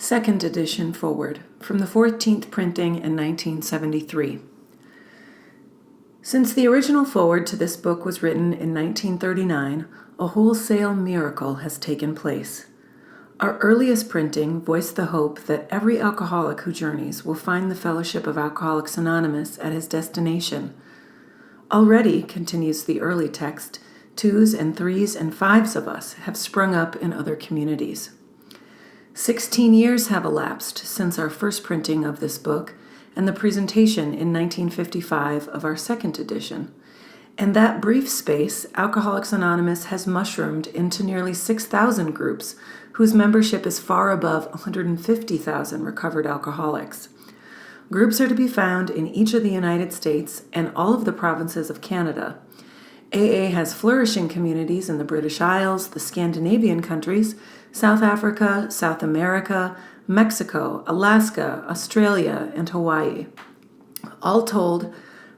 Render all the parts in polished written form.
Second edition forward, from the 14th printing in 1973. Since the original forward to this book was written in 1939, a wholesale miracle has taken place. Our earliest printing voiced the hope that every alcoholic who journeys will find the Fellowship of Alcoholics Anonymous at his destination. Already, continues the early text, 2s and 3s and 5s of us have sprung up in other communities. 16 years have elapsed since our first printing of this book and the presentation in 1955 of our second edition. In that brief space, Alcoholics Anonymous has mushroomed into nearly 6,000 groups whose membership is far above 150,000 recovered alcoholics. Groups are to be found in each of the United States and all of the provinces of Canada. AA has flourishing communities in the British Isles, the Scandinavian countries, South Africa, South America, Mexico, Alaska, Australia, and Hawaii. All told,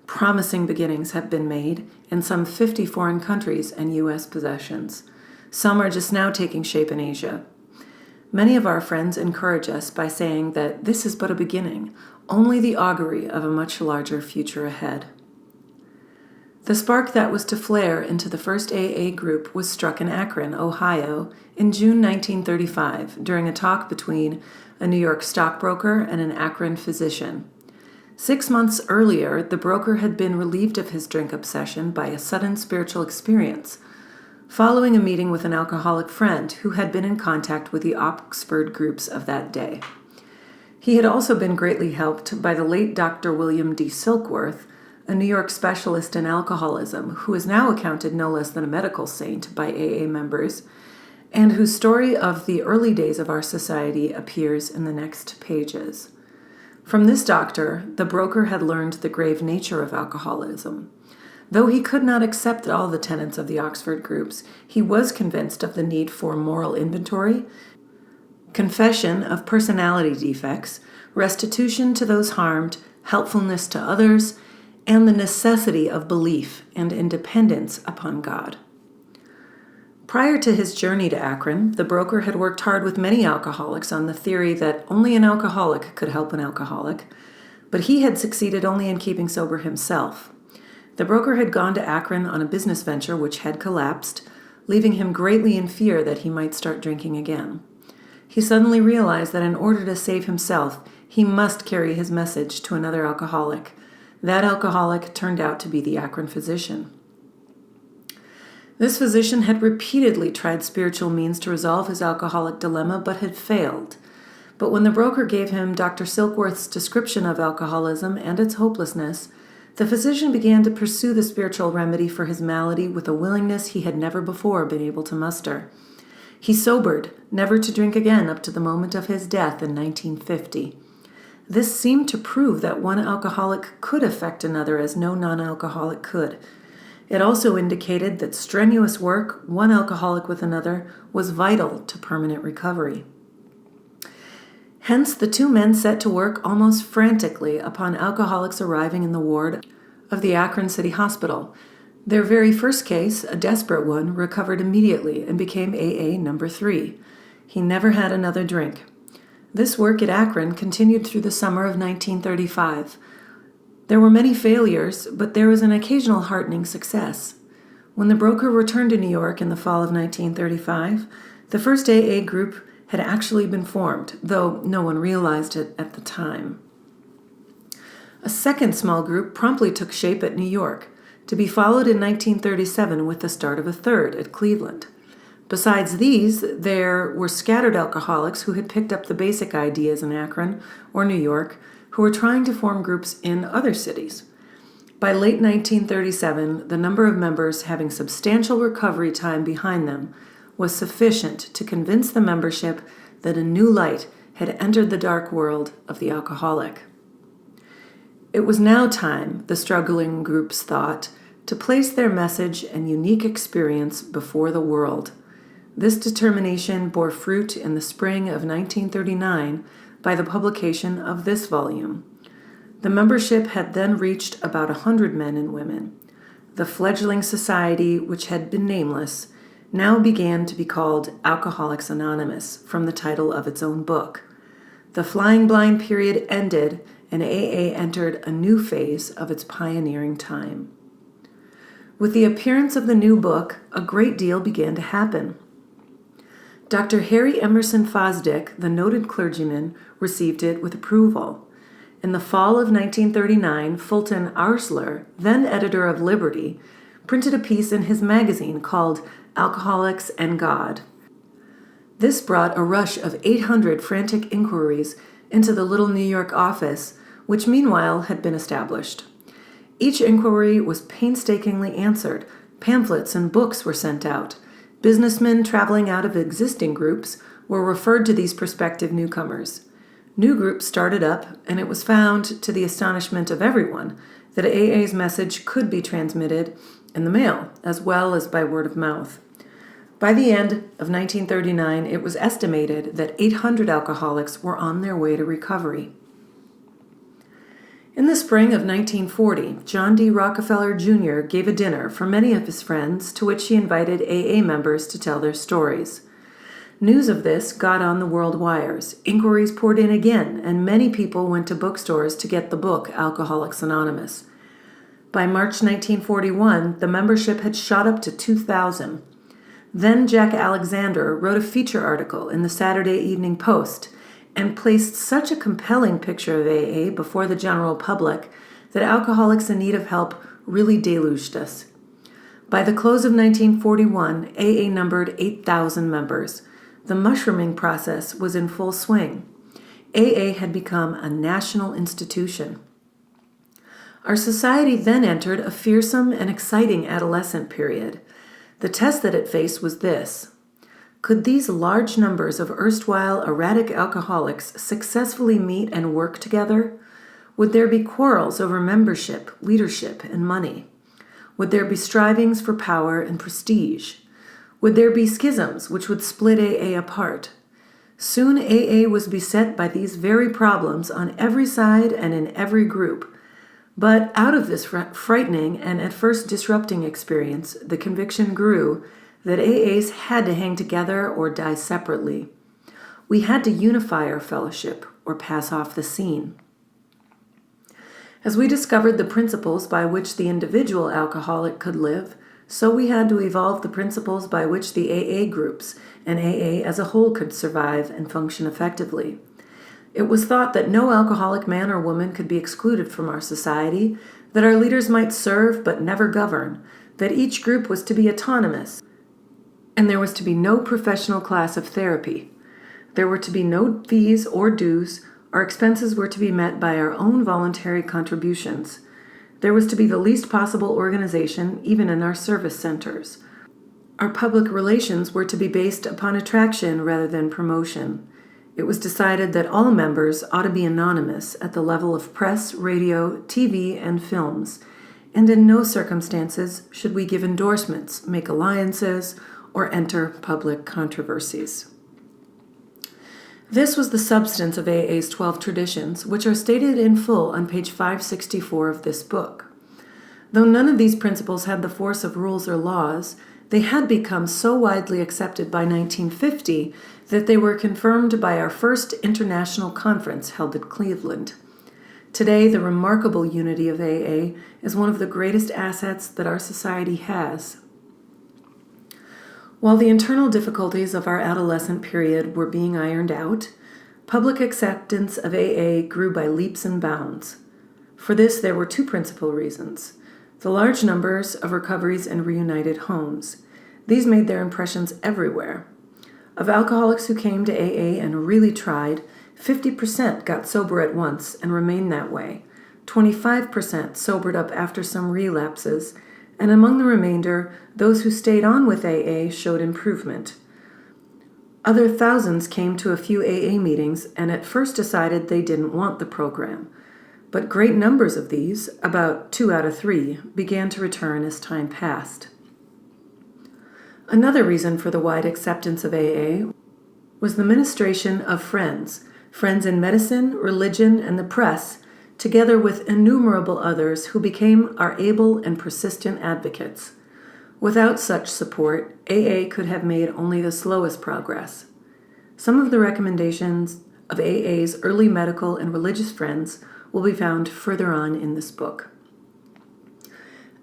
promising beginnings have been made in some 50 foreign countries and U.S. possessions. Some are just now taking shape in Asia. Many of our friends encourage us by saying that this is but a beginning, only the augury of a much larger future ahead. The spark that was to flare into the first AA group was struck in Akron, Ohio, in June 1935 during a talk between a New York stockbroker and an Akron physician. 6 months earlier, the broker had been relieved of his drink obsession by a sudden spiritual experience, following a meeting with an alcoholic friend who had been in contact with the Oxford groups of that day. He had also been greatly helped by the late Dr. William D. Silkworth, a New York specialist in alcoholism who is now accounted no less than a medical saint by AA members, and whose story of the early days of our society appears in the next pages. From this doctor, the broker had learned the grave nature of alcoholism. Though he could not accept all the tenets of the Oxford groups, he was convinced of the need for moral inventory, confession of personality defects, restitution to those harmed, helpfulness to others, and the necessity of belief and independence upon God. Prior to his journey to Akron, the broker had worked hard with many alcoholics on the theory that only an alcoholic could help an alcoholic, but he had succeeded only in keeping sober himself. The broker had gone to Akron on a business venture which had collapsed, leaving him greatly in fear that he might start drinking again. He suddenly realized that in order to save himself, he must carry his message to another alcoholic. That alcoholic turned out to be the Akron physician. This physician had repeatedly tried spiritual means to resolve his alcoholic dilemma, but had failed. But when the broker gave him Dr. Silkworth's description of alcoholism and its hopelessness, the physician began to pursue the spiritual remedy for his malady with a willingness he had never before been able to muster. He sobered, never to drink again up to the moment of his death in 1950. This seemed to prove that one alcoholic could affect another as no non-alcoholic could. It also indicated that strenuous work, one alcoholic with another, was vital to permanent recovery. Hence, the two men set to work almost frantically upon alcoholics arriving in the ward of the Akron City Hospital. Their very first case, a desperate one, recovered immediately and became AA number 3. He never had another drink. This work at Akron continued through the summer of 1935. There were many failures, but there was an occasional heartening success. When the broker returned to New York in the fall of 1935, the first AA group had actually been formed, though no one realized it at the time. A second small group promptly took shape at New York, to be followed in 1937 with the start of a third at Cleveland. Besides these, there were scattered alcoholics who had picked up the basic ideas in Akron or New York, who were trying to form groups in other cities. By late 1937, the number of members having substantial recovery time behind them was sufficient to convince the membership that a new light had entered the dark world of the alcoholic. It was now time, the struggling groups thought, to place their message and unique experience before the world. This determination bore fruit in the spring of 1939 by the publication of this volume. The membership had then reached about 100 men and women. The fledgling society, which had been nameless, now began to be called Alcoholics Anonymous from the title of its own book. The flying blind period ended, and AA entered a new phase of its pioneering time. With the appearance of the new book, a great deal began to happen. Dr. Harry Emerson Fosdick, the noted clergyman, received it with approval. In the fall of 1939, Fulton Arsler, then editor of Liberty, printed a piece in his magazine called Alcoholics and God. This brought a rush of 800 frantic inquiries into the little New York office, which meanwhile had been established. Each inquiry was painstakingly answered. Pamphlets and books were sent out. Businessmen traveling out of existing groups were referred to these prospective newcomers. New groups started up, and it was found, to the astonishment of everyone, that AA's message could be transmitted in the mail as well as by word of mouth. By the end of 1939, it was estimated that 800 alcoholics were on their way to recovery. In the spring of 1940, John D. Rockefeller Jr. gave a dinner for many of his friends, to which he invited AA members to tell their stories. News of this got on the world wires. Inquiries poured in again, and many people went to bookstores to get the book Alcoholics Anonymous. By March 1941, the membership had shot up to 2,000. Then Jack Alexander wrote a feature article in the Saturday Evening Post and placed such a compelling picture of AA before the general public that alcoholics in need of help really deluged us. By the close of 1941, AA numbered 8,000 members. The mushrooming process was in full swing. AA had become a national institution. Our society then entered a fearsome and exciting adolescent period. The test that it faced was this: could these large numbers of erstwhile erratic alcoholics successfully meet and work together? Would there be quarrels over membership, leadership, and money? Would there be strivings for power and prestige? Would there be schisms which would split AA apart? Soon AA was beset by these very problems on every side and in every group. But out of this frightening and at first disrupting experience, the conviction grew that AAs had to hang together or die separately. We had to unify our fellowship or pass off the scene. As we discovered the principles by which the individual alcoholic could live, so we had to evolve the principles by which the AA groups and AA as a whole could survive and function effectively. It was thought that no alcoholic man or woman could be excluded from our society, that our leaders might serve but never govern, that each group was to be autonomous, and there was to be no professional class of therapy. There were to be no fees or dues. Our expenses were to be met by our own voluntary contributions. There was to be the least possible organization, even in our service centers. Our public relations were to be based upon attraction rather than promotion. It was decided that all members ought to be anonymous at the level of press, radio, TV, and films, and in no circumstances should we give endorsements, make alliances, or enter public controversies. This was the substance of AA's 12 traditions, which are stated in full on page 564 of this book. Though none of these principles had the force of rules or laws, they had become so widely accepted by 1950 that they were confirmed by our first international conference held at Cleveland. Today, the remarkable unity of AA is one of the greatest assets that our society has. While the internal difficulties of our adolescent period were being ironed out, public acceptance of AA grew by leaps and bounds. For this, there were two principal reasons: the large numbers of recoveries and reunited homes. These made their impressions everywhere. Of alcoholics who came to AA and really tried, 50% got sober at once and remained that way. 25% sobered up after some relapses, and among the remainder, those who stayed on with AA showed improvement. Other thousands came to a few AA meetings and at first decided they didn't want the program. But great numbers of these, about 2 out of 3, began to return as time passed. Another reason for the wide acceptance of AA was the ministration of friends in medicine, religion, and the press, together with innumerable others who became our able and persistent advocates. Without such support, AA could have made only the slowest progress. Some of the recommendations of AA's early medical and religious friends will be found further on in this book.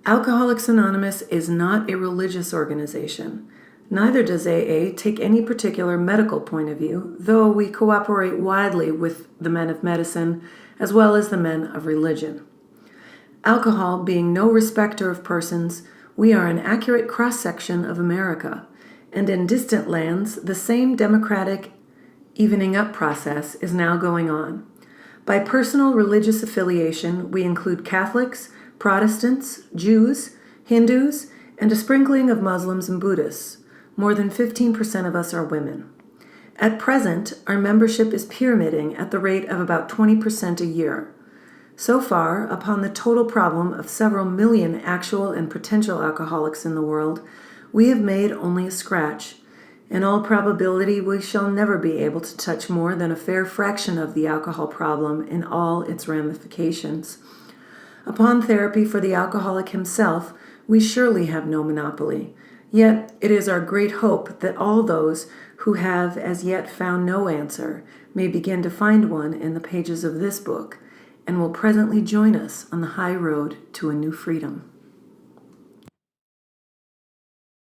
Alcoholics Anonymous is not a religious organization. Neither does AA take any particular medical point of view, though we cooperate widely with the men of medicine as well as the men of religion. Alcohol being no respecter of persons, we are an accurate cross-section of America, and in distant lands, the same democratic evening up process is now going on. By personal religious affiliation, we include Catholics, Protestants, Jews, Hindus, and a sprinkling of Muslims and Buddhists. More than 15% of us are women. At present, our membership is pyramiding at the rate of about 20% a year. So far, upon the total problem of several million actual and potential alcoholics in the world, we have made only a scratch. In all probability, we shall never be able to touch more than a fair fraction of the alcohol problem in all its ramifications. Upon therapy for the alcoholic himself, we surely have no monopoly. Yet it is our great hope that all those who have as yet found no answer may begin to find one in the pages of this book, and will presently join us on the high road to a new freedom.